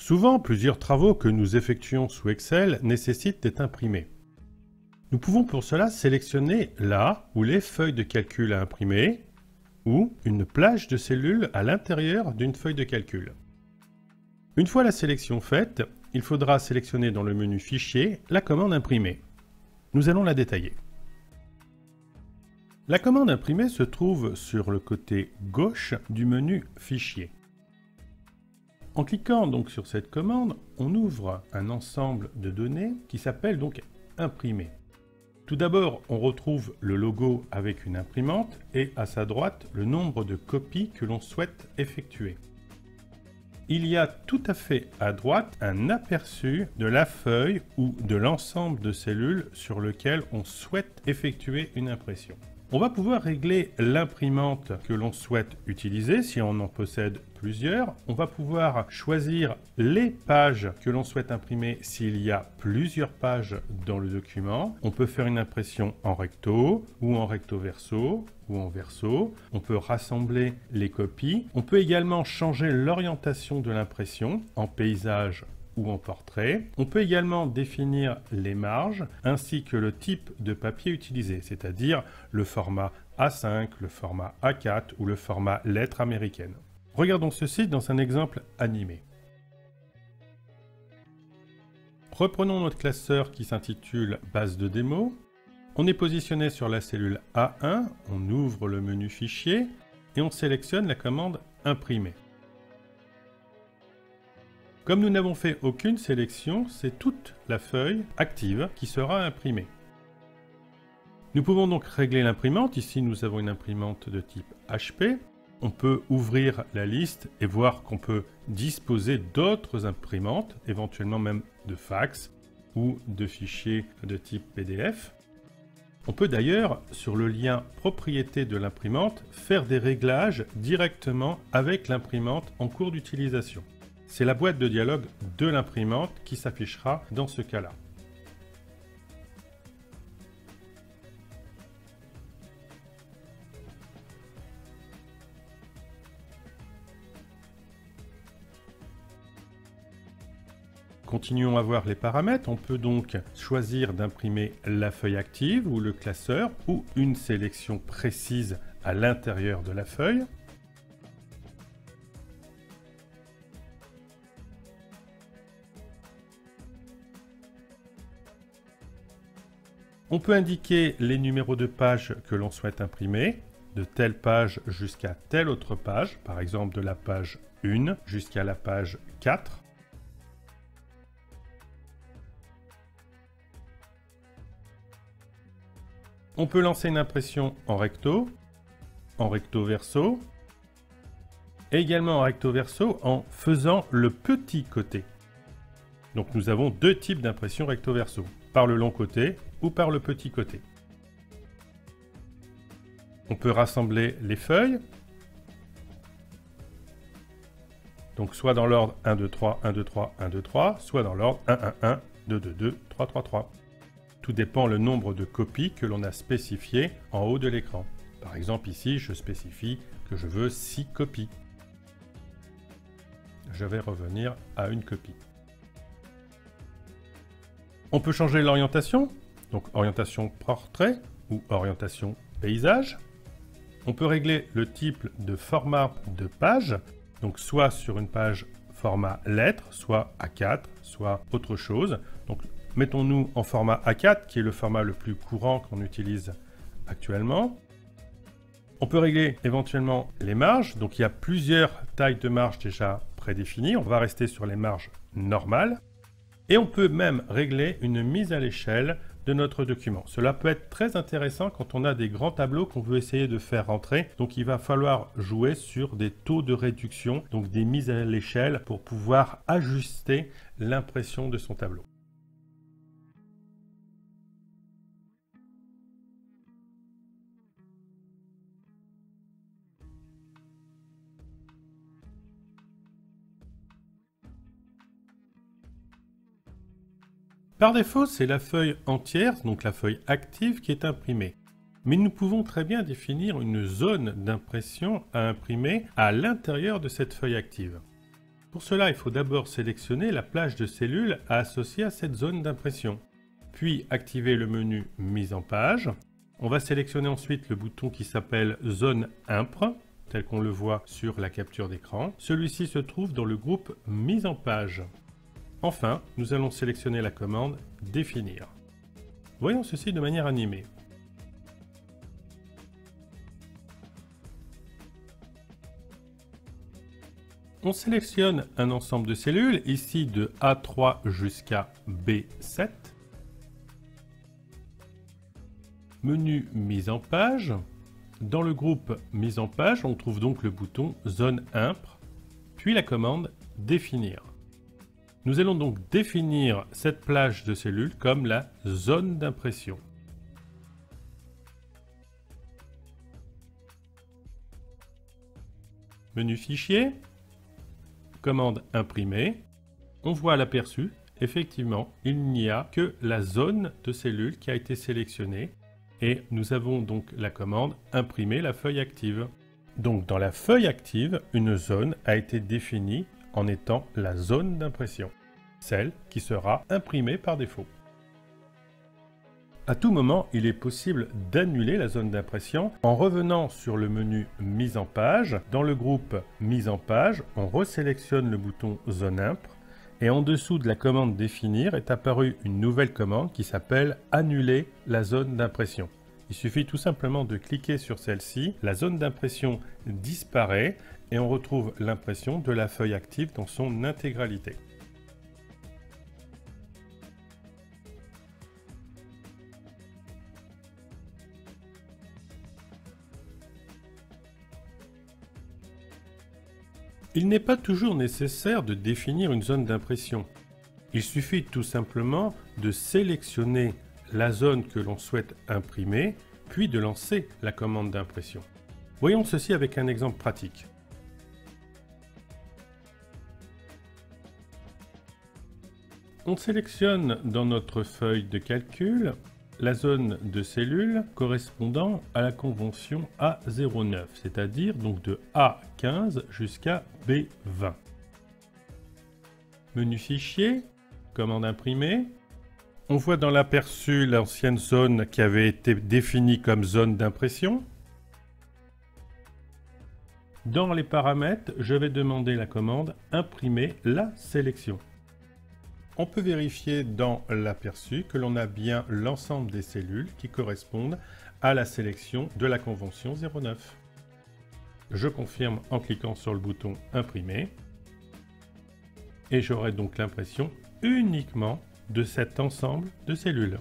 Souvent, plusieurs travaux que nous effectuons sous Excel nécessitent d'être imprimés. Nous pouvons pour cela sélectionner la ou les feuilles de calcul à imprimer ou une plage de cellules à l'intérieur d'une feuille de calcul. Une fois la sélection faite, il faudra sélectionner dans le menu Fichier la commande Imprimer. Nous allons la détailler. La commande Imprimer se trouve sur le côté gauche du menu Fichier. En cliquant donc sur cette commande, on ouvre un ensemble de données qui s'appelle donc Imprimer. Tout d'abord, on retrouve le logo avec une imprimante et à sa droite, le nombre de copies que l'on souhaite effectuer. Il y a tout à fait à droite un aperçu de la feuille ou de l'ensemble de cellules sur lequel on souhaite effectuer une impression. On va pouvoir régler l'imprimante que l'on souhaite utiliser si on en possède plusieurs. On va pouvoir choisir les pages que l'on souhaite imprimer s'il y a plusieurs pages dans le document. On peut faire une impression en recto ou en recto verso ou en verso. On peut rassembler les copies. On peut également changer l'orientation de l'impression en paysage ou en portrait. On peut également définir les marges ainsi que le type de papier utilisé, c'est-à-dire le format A5, le format A4 ou le format lettre américaine. Regardons ceci dans un exemple animé. Reprenons notre classeur qui s'intitule base de démo. On est positionné sur la cellule A1, on ouvre le menu Fichier et on sélectionne la commande Imprimer. Comme nous n'avons fait aucune sélection, c'est toute la feuille active qui sera imprimée. Nous pouvons donc régler l'imprimante. Ici, nous avons une imprimante de type HP. On peut ouvrir la liste et voir qu'on peut disposer d'autres imprimantes, éventuellement même de fax ou de fichiers de type PDF. On peut d'ailleurs, sur le lien propriété de l'imprimante, faire des réglages directement avec l'imprimante en cours d'utilisation. C'est la boîte de dialogue de l'imprimante qui s'affichera dans ce cas-là. Continuons à voir les paramètres. On peut donc choisir d'imprimer la feuille active ou le classeur ou une sélection précise à l'intérieur de la feuille. On peut indiquer les numéros de pages que l'on souhaite imprimer, de telle page jusqu'à telle autre page, par exemple de la page 1 jusqu'à la page 4. On peut lancer une impression en recto verso, et également en recto verso en faisant le petit côté. Donc nous avons deux types d'impression recto verso, par le long côté ou par le petit côté. On peut rassembler les feuilles, donc soit dans l'ordre 1, 2, 3, 1, 2, 3, 1, 2, 3, soit dans l'ordre 1, 1, 1, 2, 2, 2, 3, 3, 3. Tout dépend le nombre de copies que l'on a spécifié en haut de l'écran. Par exemple ici, je spécifie que je veux 6 copies. Je vais revenir à une copie. On peut changer l'orientation, donc orientation portrait ou orientation paysage. On peut régler le type de format de page, donc soit sur une page format lettre, soit A4, soit autre chose. Donc mettons-nous en format A4, qui est le format le plus courant qu'on utilise actuellement. On peut régler éventuellement les marges, donc il y a plusieurs tailles de marges déjà prédéfinies. On va rester sur les marges normales. Et on peut même régler une mise à l'échelle de notre document. Cela peut être très intéressant quand on a des grands tableaux qu'on veut essayer de faire rentrer. Donc il va falloir jouer sur des taux de réduction, donc des mises à l'échelle pour pouvoir ajuster l'impression de son tableau. Par défaut, c'est la feuille entière, donc la feuille active, qui est imprimée. Mais nous pouvons très bien définir une zone d'impression à imprimer à l'intérieur de cette feuille active. Pour cela, il faut d'abord sélectionner la plage de cellules à associer à cette zone d'impression, puis activer le menu Mise en page. On va sélectionner ensuite le bouton qui s'appelle Zone Impr, tel qu'on le voit sur la capture d'écran. Celui-ci se trouve dans le groupe Mise en page. Enfin, nous allons sélectionner la commande Définir. Voyons ceci de manière animée. On sélectionne un ensemble de cellules, ici de A3 jusqu'à B7. Menu Mise en page. Dans le groupe Mise en page, on trouve donc le bouton Zone Impr, puis la commande Définir. Nous allons donc définir cette plage de cellules comme la zone d'impression. Menu Fichier, commande Imprimer. On voit à l'aperçu, effectivement, il n'y a que la zone de cellules qui a été sélectionnée et nous avons donc la commande Imprimer la feuille active. Donc dans la feuille active, une zone a été définie en étant la zone d'impression, celle qui sera imprimée par défaut. À tout moment, il est possible d'annuler la zone d'impression en revenant sur le menu Mise en page. Dans le groupe Mise en page, on resélectionne le bouton Zone Impr et en dessous de la commande Définir est apparue une nouvelle commande qui s'appelle Annuler la zone d'impression. Il suffit tout simplement de cliquer sur celle-ci, la zone d'impression disparaît et on retrouve l'impression de la feuille active dans son intégralité. Il n'est pas toujours nécessaire de définir une zone d'impression. Il suffit tout simplement de sélectionner la zone que l'on souhaite imprimer, puis de lancer la commande d'impression. Voyons ceci avec un exemple pratique. On sélectionne dans notre feuille de calcul la zone de cellules correspondant à la convention A09, c'est-à-dire donc de A15 jusqu'à B20. Menu Fichier, commande Imprimer. On voit dans l'aperçu l'ancienne zone qui avait été définie comme zone d'impression. Dans les paramètres, je vais demander la commande Imprimer la sélection. On peut vérifier dans l'aperçu que l'on a bien l'ensemble des cellules qui correspondent à la sélection de la convention 09. Je confirme en cliquant sur le bouton Imprimer et j'aurai donc l'impression uniquement de cet ensemble de cellules.